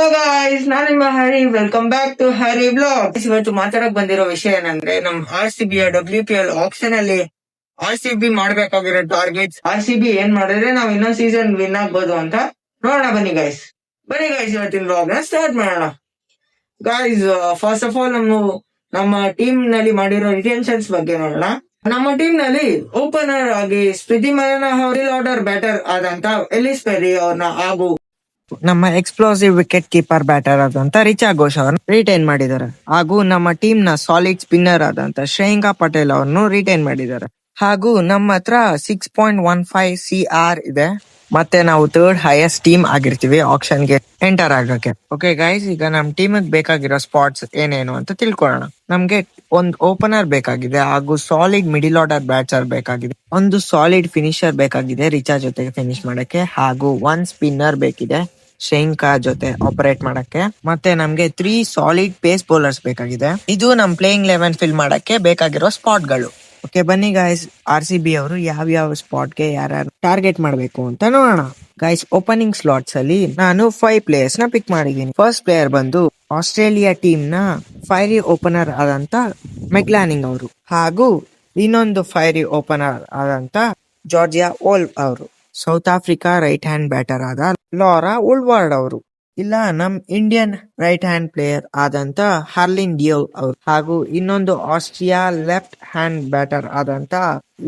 Hello guys, ನಾನು ನಿಮ್ಮ Hari. Welcome back to Hari blog. ಇವತ್ತು ಮಾತಾಡಕ್ ಬಂದಿರೋ ವಿಷಯ ಏನಂದ್ರೆ, ನಮ್ RCB WPL ಆಪ್ಷನ್ ಅಲ್ಲಿ RCB ಮಾಡ್ಬೇಕಾಗಿರೋ ಟಾರ್ಗೆಟ್ಸ್, RCB ಏನ್ ಮಾಡಿದ್ರೆ ನಾವ್ ಇನ್ನೊಂದ್ ಸೀಸನ್ ವಿನ್ ಆಗ್ಬೋದು ಅಂತ ನೋಡೋಣ. ಬನ್ನಿ ಗೈಸ್ ಇವತ್ತಿನ ಬ್ಲಾಗ್ ನ ಸ್ಟಾರ್ಟ್ ಮಾಡೋಣ. ಗಾಯ್ಸ್, ಫಸ್ಟ್ ಆಫ್ ಆಲ್ ನಮ್ಮ ಟೀಮ್ ನಲ್ಲಿ ಮಾಡಿರೋ ರಿಟೆನ್ಷನ್ಸ್ ಬಗ್ಗೆ ನೋಡೋಣ. ನಮ್ಮ ಟೀಮ್ ನಲ್ಲಿ ಓಪನರ್ ಆಗಿ ಸ್ಮೃತಿ ಮರಣ ಆರ್ಡರ್ ಬ್ಯಾಟರ್ ಆದಂತ ಎಲಿಸ್ ಪೆರಿ ಅವ್ರನ್ನ ಹಾಗೂ ನಮ್ಮ ಎಕ್ಸ್ಪ್ಲೋಸಿವ್ ವಿಕೆಟ್ ಕೀಪರ್ ಬ್ಯಾಟರ್ ಆದಂತ ರಿಚಾ ಘೋಷ್ ಅವರನ್ನು ರಿಟೈನ್ ಮಾಡಿದ್ದಾರೆ. ಹಾಗೂ ನಮ್ಮ ಟೀಮ್ ನ ಸಾಲಿಡ್ ಸ್ಪಿನ್ನರ್ ಆದಂತ ಶ್ರೇಯಾಂಕ ಪಟೇಲ್ ಅವರನ್ನು ರಿಟೈನ್ ಮಾಡಿದ್ದಾರೆ. ಹಾಗೂ ನಮ್ಮ ಹತ್ರ 6.15 CR ಇದೆ. ಮತ್ತೆ ನಾವು ಥರ್ಡ್ ಹೈಯೆಸ್ಟ್ ಟೀಮ್ ಆಗಿರ್ತೀವಿ ಆಕ್ಷನ್ ಗೆ ಎಂಟರ್ ಆಗಕ್ಕೆ. ಓಕೆ ಗೈಸ್, ಈಗ ನಮ್ ಟೀಮ್ ಬೇಕಾಗಿರೋ ಸ್ಪಾಟ್ಸ್ ಏನೇನು ಅಂತ ತಿಳ್ಕೊಳ್ಳೋಣ. ನಮ್ಗೆ ಒಂದು ಓಪನರ್ ಬೇಕಾಗಿದೆ, ಹಾಗೂ ಸಾಲಿಡ್ ಮಿಡಿಲ್ ಆರ್ಡರ್ ಬ್ಯಾಟ್ಸರ್ ಬೇಕಾಗಿದೆ, ಒಂದು ಸಾಲಿಡ್ ಫಿನಿಶರ್ ಬೇಕಾಗಿದೆ ರಿಚಾ ಜೊತೆಗೆ ಫಿನಿಶ್ ಮಾಡಕ್ಕೆ, ಹಾಗೂ ಒಂದ್ ಸ್ಪಿನ್ನರ್ ಬೇಕಿದೆ ಶ್ರೇಯಾಂಕ ಜೊತೆ ಆಪರೇಟ್ ಮಾಡಕ್ಕೆ. ಮತ್ತೆ ನಮ್ಗೆ 3 ಸಾಲಿಡ್ ಪೇಸ್ ಬೌಲರ್ಸ್ ಬೇಕಾಗಿದೆ. ಇದು ನಮ್ ಪ್ಲೇಯಿಂಗ್ 11 ಫಿಲ್ ಮಾಡಕ್ಕೆ ಬೇಕಾಗಿರೋ ಸ್ಪಾಟ್ ಗಳು. ಓಕೆ ಬನ್ನಿ ಗೈಸ್, RCB ಅವರು ಯಾವ ಸ್ಪಾಟ್ ಗೆ ಯಾರ್ಯಾರು ಟಾರ್ಗೆಟ್ ಮಾಡಬೇಕು ಅಂತ ನೋಡೋಣ. ಗೈಸ್, ಓಪನಿಂಗ್ ಸ್ಲಾಟ್ಸ್ ಅಲ್ಲಿ ನಾನು 5 ಪ್ಲೇಯರ್ಸ್ ನ ಪಿಕ್ ಮಾಡಿದ್ದೀನಿ. ಫಸ್ಟ್ ಪ್ಲೇಯರ್ ಬಂದು ಆಸ್ಟ್ರೇಲಿಯಾ ಟೀಮ್ ನ ಫೈರಿ ಓಪನರ್ ಆದಂತ ಮೆಗ್ಲಾನಿಂಗ್ ಅವರು, ಹಾಗೂ ಇನ್ನೊಂದು ಫೈರಿ ಓಪನರ್ ಆದಂತ ಜಾರ್ಜಿಯಾ ಓಲ್ವ್ ಅವರು. South Africa right hand batter ಆದ ಲಾರಾ ಉಲ್ವಾರ್ಡ್ ಅವರು. ಇಲ್ಲ, ನಮ್ ಇಂಡಿಯನ್ ರೈಟ್ ಹ್ಯಾಂಡ್ ಪ್ಲೇಯರ್ ಆದಂತ ಹಾರ್ಲಿನ್ ಡಿಯೋವ್ ಅವರು. ಹಾಗೂ ಇನ್ನೊಂದು ಆಸ್ಟ್ರಿಯಾ ಲೆಫ್ಟ್ ಹ್ಯಾಂಡ್ ಬ್ಯಾಟರ್ ಆದಂತ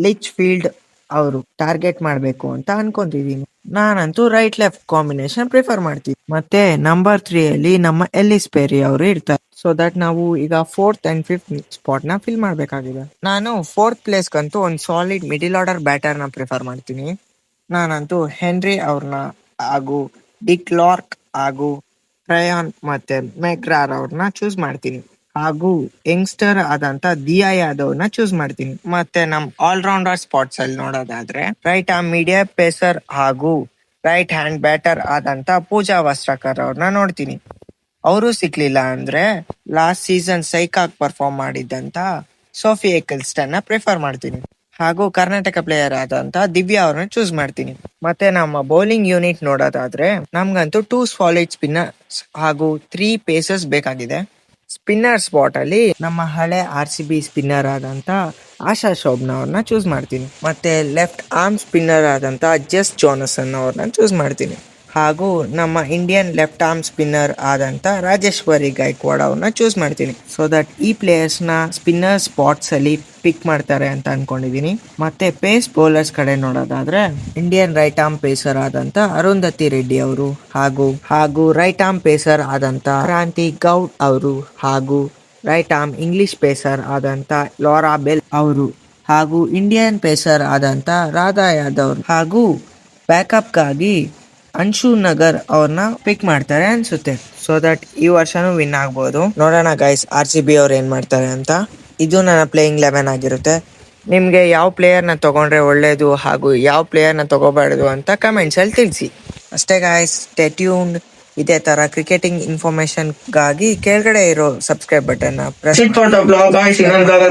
ಲಿಚ್ ಫೀಲ್ಡ್ ಅವರು ಟಾರ್ಗೆಟ್ ಮಾಡ್ಬೇಕು ಅಂತ ಅನ್ಕೊಂತಿದೀನಿ. ನಾನಂತೂ ರೈಟ್ ಲೆಫ್ಟ್ ಕಾಂಬಿನೇಷನ್ ಪ್ರಿಫರ್ ಮಾಡ್ತೀನಿ. ಮತ್ತೆ ನಂಬರ್ 3 ಅಲ್ಲಿ ನಮ್ಮ ಎಲಿಸ್ ಪೆರಿ ಅವರು ಇರ್ತಾರೆ. ಸೊ ದಟ್ ನಾವು ಈಗ 4th and 5th ಸ್ಪಾಟ್ ನ ಫಿಲ್ ಮಾಡ್ಬೇಕಾಗಿದೆ. ನಾನು 4th ಪ್ಲೇಸ್ ಗಂತೂ ಒಂದು ಸಾಲಿಡ್ ಮಿಡಿಲ್ ಆರ್ಡರ್ ಬ್ಯಾಟರ್ ನ ಪ್ರಿಫರ್ ಮಾಡ್ತೀನಿ. ನಾನಂತೂ ಹೆನ್ರಿ ಅವ್ರನ್ನ, ಹಾಗೂ ಡಿಕ್ ಲಾರ್ಕ್, ಹಾಗೂ ರಯಾನ್ ಮತ್ತೆ ಮೆಗ್ರಾರ್ ಅವ್ರನ್ನ ಚೂಸ್ ಮಾಡ್ತೀನಿ. ಹಾಗೂ ಯಂಗ್ಸ್ಟರ್ ಆದಂತ ದಿಯಾ ಯಾದವ್ ನ ಚೂಸ್ ಮಾಡ್ತೀನಿ. ಮತ್ತೆ ನಮ್ ಆಲ್ರೌಂಡರ್ ಸ್ಪಾಟ್ಸ್ ಅಲ್ಲಿ ನೋಡೋದಾದ್ರೆ ರೈಟ್ ಆರ್ಮ್ ಮೀಡಿಯಂ ಪೇಸರ್ ಹಾಗೂ ರೈಟ್ ಹ್ಯಾಂಡ್ ಬ್ಯಾಟರ್ ಆದಂತ ಪೂಜಾ ವಸ್ತ್ರಕರ್ ಅವ್ರನ್ನ ನೋಡ್ತೀನಿ. ಅವರು ಸಿಕ್ಲಿಲ್ಲ ಅಂದ್ರೆ ಲಾಸ್ಟ್ ಸೀಸನ್ ಸೈಕಾಗ್ ಪರ್ಫಾರ್ಮ್ ಮಾಡಿದ್ದಂತ ಸೋಫಿ ಎಕಲ್ಸ್ಟನ್ ನ ಪ್ರಿಫರ್ ಮಾಡ್ತೀನಿ. ಹಾಗೂ ಕರ್ನಾಟಕ ಪ್ಲೇಯರ್ ಆದಂತ ದಿವ್ಯಾ ಅವ್ರನ್ನ ಚೂಸ್ ಮಾಡ್ತೀನಿ. ಮತ್ತೆ ನಮ್ಮ ಬೌಲಿಂಗ್ ಯೂನಿಟ್ ನೋಡೋದಾದ್ರೆ ನಮ್ಗಂತೂ 2 ಸಾಲಿಡ್ ಸ್ಪಿನ್ನರ್ಸ್ ಹಾಗೂ 3 ಪೇಸರ್ಸ್ ಬೇಕಾಗಿದೆ. ಸ್ಪಿನ್ನರ್ ಸ್ಪಾಟ್ ಅಲ್ಲಿ ನಮ್ಮ ಹಳೆ RCB ಸ್ಪಿನ್ನರ್ ಆದಂತ ಆಶಾ ಶೋಭ್ನಾ ಅವ್ರನ್ನ ಚೂಸ್ ಮಾಡ್ತೀನಿ. ಮತ್ತೆ ಲೆಫ್ಟ್ ಆರ್ಮ್ ಸ್ಪಿನ್ನರ್ ಆದಂತ ಜಸ್ ಜಾನಸನ್ ಅವ್ರನ್ನ ಚೂಸ್ ಮಾಡ್ತೀನಿ. ಹಾಗೂ ನಮ್ಮ ಇಂಡಿಯನ್ ಲೆಫ್ಟ್ ಆರ್ಮ್ ಸ್ಪಿನ್ನರ್ ಆದಂತ ರಾಜೇಶ್ವರಿ ಗೈಕ್ವಾಡ್ ಅವ್ರನ್ನ ಚೂಸ್ ಮಾಡ್ತೀನಿ. ಸೊ ದಟ್ ಈ ಪ್ಲೇಯರ್ಸ್ ನ ಸ್ಪಿನ್ನರ್ ಸ್ಪಾಟ್ಸ್ ಅಲ್ಲಿ ಪಿಕ್ ಮಾಡ್ತಾರೆ ಅಂತ ಅನ್ಕೊಂಡಿದೀನಿ. ಮತ್ತೆ ಪೇಸ್ ಬೌಲರ್ಸ್ ಕಡೆ ನೋಡೋದಾದ್ರೆ ಇಂಡಿಯನ್ ರೈಟ್ ಆರ್ಮ್ ಪೇಸರ್ ಆದಂತ ಅರುಂಧತಿ ರೆಡ್ಡಿ ಅವರು, ಹಾಗೂ ರೈಟ್ ಆರ್ಮ್ ಪೇಸರ್ ಆದಂತ ಕ್ರಾಂತಿ ಗೌಡ್ ಅವರು, ಹಾಗೂ ರೈಟ್ ಆರ್ಮ್ ಇಂಗ್ಲಿಷ್ ಪೇಸರ್ ಆದಂತ ಲಾರಾ ಬೆಲ್ ಅವರು, ಹಾಗೂ ಇಂಡಿಯನ್ ಪೇಸರ್ ಆದಂತ ರಾಧಾ ಯಾದವ್, ಹಾಗೂ ಬ್ಯಾಕಪ್ ಗಾಗಿ ಅನ್ಶು ನಗರ್ ಅವ್ರನ್ನ ಪಿಕ್ ಮಾಡ್ತಾರೆ ಅನ್ಸುತ್ತೆ. ಸೊ ದಟ್ ಈ ವರ್ಷನೂ ವಿನ್ ಆಗ್ಬೋದು. ನೋಡೋಣ ಗೈಸ್, RCB ಅವ್ರು ಏನ್ ಮಾಡ್ತಾರೆ ಅಂತ. ಇದು ನನ್ನ ಪ್ಲೇಯಿಂಗ್ 11 ಆಗಿರುತ್ತೆ. ನಿಮ್ಗೆ ಯಾವ ಪ್ಲೇಯರ್ ನ ತಗೊಂಡ್ರೆ ಒಳ್ಳೇದು ಹಾಗೂ ಯಾವ ಪ್ಲೇಯರ್ ನ ತಗೋಬಾರ್ದು ಅಂತ ಕಮೆಂಟ್ಸ್ ಅಲ್ಲಿ ತಿಳಿಸಿ. ಅಷ್ಟೇ ಗೈಸ್, ಸ್ಟೇ ಟ್ಯೂನ್ಡ್. ಇದೇ ತರ ಕ್ರಿಕೆಟಿಂಗ್ ಇನ್ಫಾರ್ಮೇಶನ್ ಗಾಗಿ ಕೆಳಗಡೆ ಇರೋ ಸಬ್ಸ್ಕ್ರೈಬ್ ಬಟನ್ ನ ಪ್ರೆಸ್ ಮಾಡಿ.